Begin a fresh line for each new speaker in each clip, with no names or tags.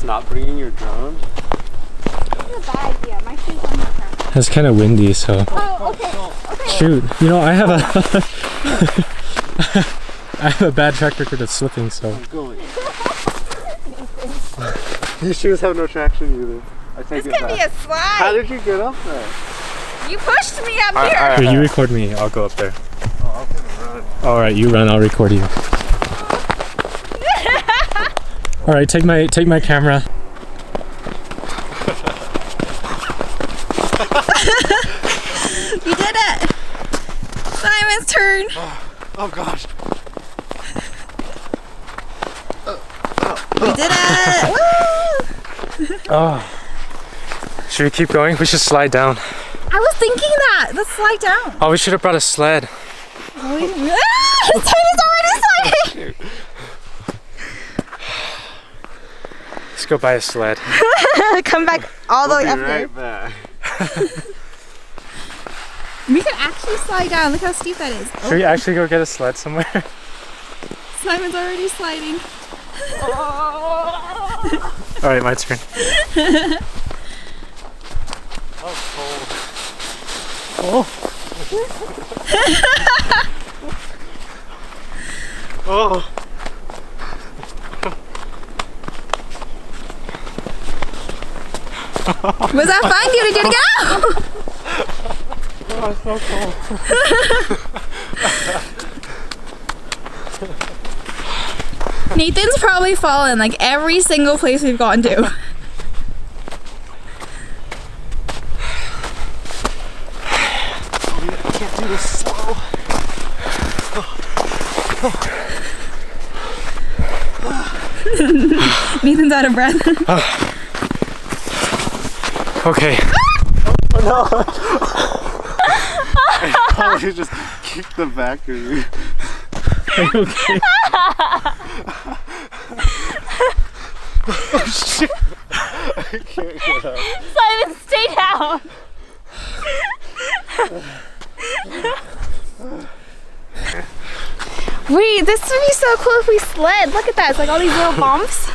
not bringing your drone?
That's a bad idea. My shoes on my car.
It's kind of windy, so.
Oh, okay.
Shoot, you know, I have a bad track record of slipping, so.
I'm going. These shoes have no traction either. I take
This
it
can
back.
be a slide.
How did you get up there?
You pushed me up here.
Here, you record me, I'll go up there.
Oh, I'm gonna run.
Alright, you run, I'll record you. Alright, take my camera.
You did it. Simon's turn.
Oh gosh.
We did it. Woo!
Oh. Should we keep going? We should slide down.
I was thinking that. Let's slide down.
Oh, we should have brought a sled.
Simon's already sliding.
Let's go buy a sled.
Come back all the way up
right
here.
back.
We can actually slide down. Look how steep that is.
Should we actually go get a sled somewhere?
Simon's already sliding.
Alright, my turn.
Oh, cold.
Oh.
Oh.
Was that fun? Did it go?
Oh, it's so cold.
Nathan's probably fallen like every single place we've gone to.
I can't do this slow.
Nathan's out of breath.
Okay.
Oh no! I probably just kicked the back of you.
Are you okay?
Oh shit! I can't get up.
Simon, stay down. Wait, this would be so cool if we sled. Look at that. It's like all these little bumps.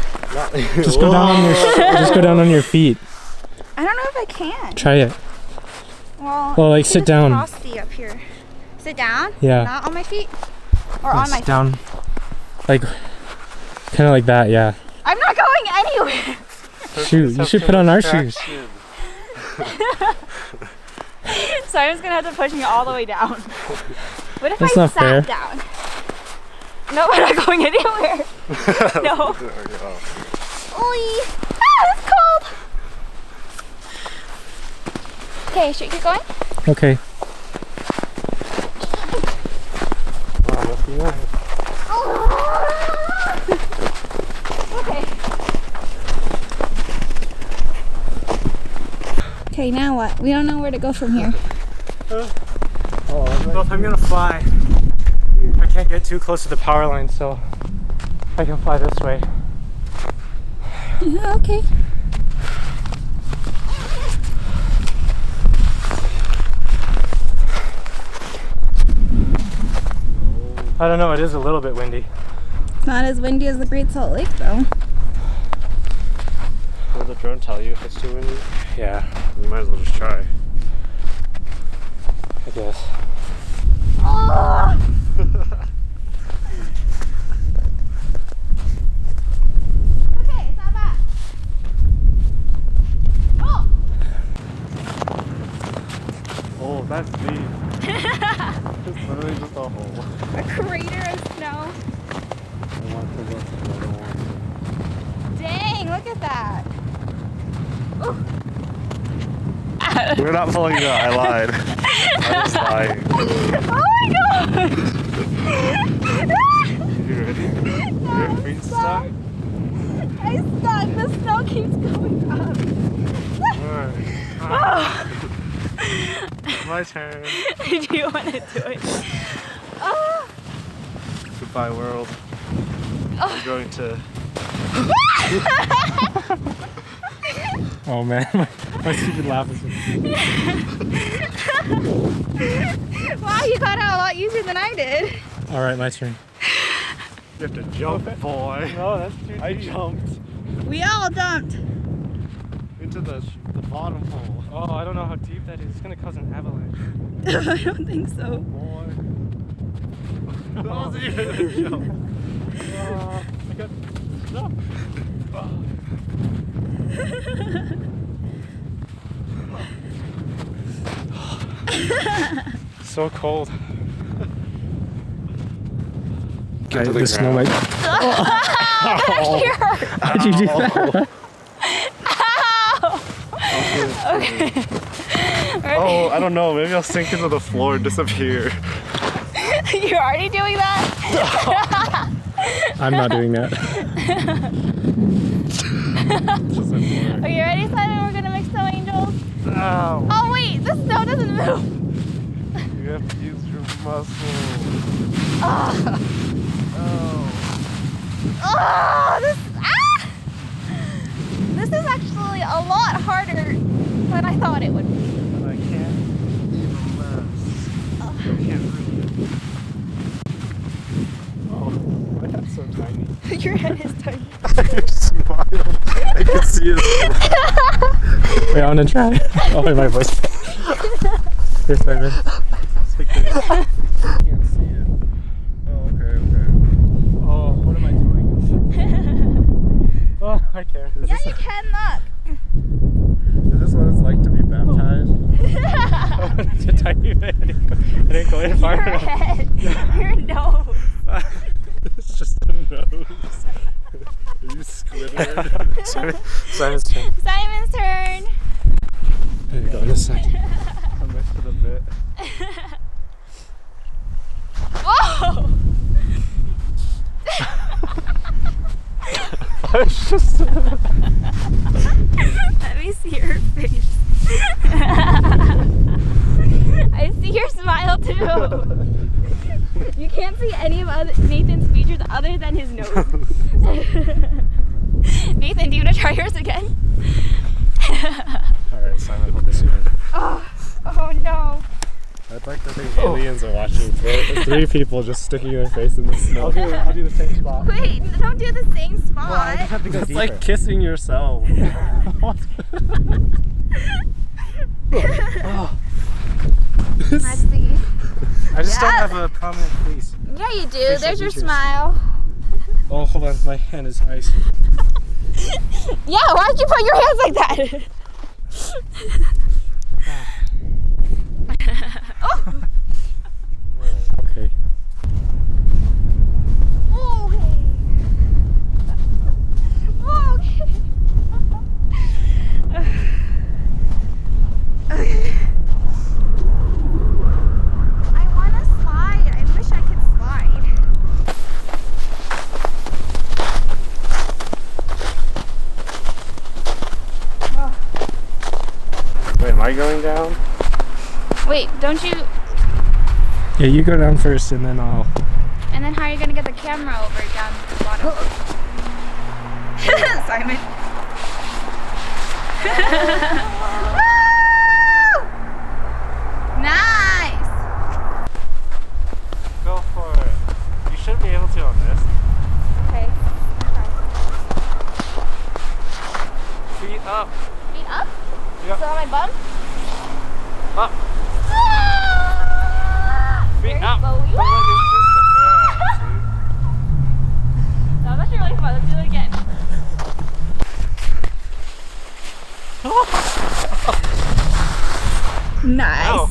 Just go down on your just go down on your feet.
I don't know if I can.
Try it.
Well,
like,
it's
sit down.
frosty up here. Sit down?
Yeah.
Not on my feet? Or on my
Sit down. Like kind of like that, yeah.
I'm not going anywhere.
Shoot, you should put on our shoes.
Simon's gonna have to push me all the way down. What if
That's
I
not
sat
fair.
down? No, we're not going anywhere. No. Oy. Ah, it's cold. Okay, should we keep going?
Okay.
Okay. Okay, now what? We don't know where to go from here.
Well, if I'm gonna fly, I can't get too close to the power line, so I can fly this way.
Yeah, okay.
I don't know, it is a little bit windy.
It's not as windy as the Great Salt Lake, though.
Will the drone tell you if it's too windy?
Yeah,
You might as well just try.
I guess.
Oh! Okay, it's not bad. Oh!
Oh, that's deep. It's literally just a hole.
A crater of snow.
I want to go to the other one.
Dang, look at that. Ooh.
We're not pulling you out, I lied. I was lying.
Oh my god!
You ready?
No,
Your feet stuck?
I'm stuck. The snow keeps going up.
Alright. My turn.
Do you want to do it? Oh.
Goodbye, world. I'm going to.
Oh man, my stupid laugh is.
Wow, you got out a lot easier than I did.
Alright, my turn.
You have to jump, boy.
No, that's too
I jumped.
We all dumped.
Into the bottom hole.
Oh, I don't know how deep that is. It's gonna cause an avalanche.
I don't think so.
Boy. That wasn't even a joke.
I got stuck. So cold.
Get to the
the snow
ground.
might.
How'd you do that?
Okay.
Oh, I don't know. Maybe I'll sink into the floor and disappear.
You're already doing that?
I'm not doing that.
Are you ready, Simon? We're gonna make snow angels.
Ow.
Oh wait, the snow doesn't move.
You have to use your muscles.
Oh,
Oh.
This is actually a lot harder than I thought it would be.
And I can't even less. I can't really.
Oh, my head's so tiny.
Your head is tiny.
Your smile. I can see it.
Wait, I wanna try. Oh, wait, my voice. Here, Simon. Speak to me.
I can't see it. Oh, okay.
Oh, what am I doing? Oh, I care.
Yeah, you can look.
Is this what it's like to be baptized?
Oh, it's a tiny bit. I didn't go in far
Your
enough.
head. Your nose.
It's just a nose. Are you Squidward?
Simon's turn.
Simon's turn.
There you go, on this side.
I missed it a bit.
Whoa!
I was just.
Let me see your face. I see your smile too. You can't see any of Nathan's features other than his nose. Nathan, do you want to try yours again?
Alright, Simon, hold this here.
Oh no.
I'd like to think aliens are watching. Three people just sticking their face in the snow.
I'll do the same spot.
Wait, don't do the same spot.
have to go
It's
deeper.
like kissing yourself.
Let's see.
I just don't
Yeah.
have a prominent face.
Yeah, you do.
Facial
There's your
features.
smile.
Oh, hold on, my hand is ice.
Yeah, why did you put your hands like that?
Okay.
I want to slide. I wish I could slide.
Wait, am I going down?
Wait, don't you?
Yeah, you go down first and then I'll.
And then how are you gonna get the camera over down to the bottom? Simon. Woo! Nice.
Go for it. You should be able to on this.
Okay.
Feet up.
Feet up.
Yep.
So on my bum.
Up.
Ah!
Feet
Very
up.
slowly.
Yeah,
No, that's actually really fun. Let's do it again. Nice.
Ow.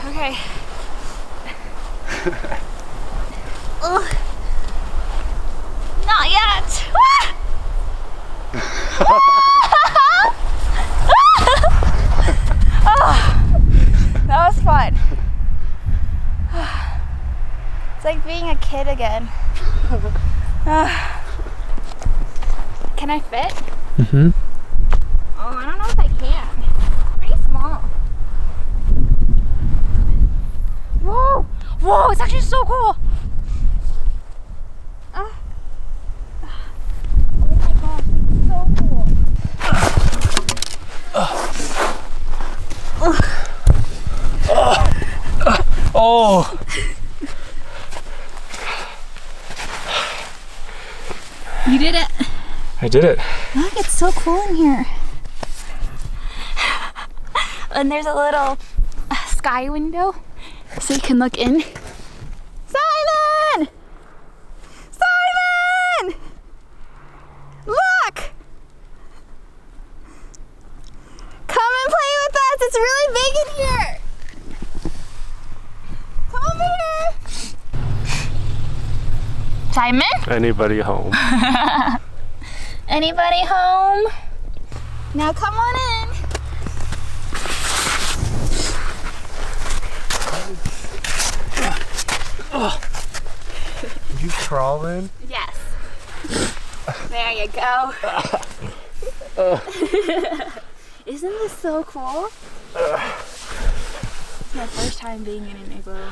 Okay. Ugh. Not yet. That was fun. It's like being a kid again. Can I fit?
Mm-hmm.
Oh, I don't know if I can. Pretty small. Whoa! Whoa, it's actually so cool! Oh my gosh, it's so cool.
Oh!
You did it.
I did it.
Look, it's so cool in here. And there's a little sky window so you can look in. Simon! Simon! Look! Come and play with us. It's really big in here. Come over here. Simon?
Anybody home?
Anybody home? Now come on in.
You crawling?
Yes. There you go. Isn't this so cool? It's my first time being in an igloo.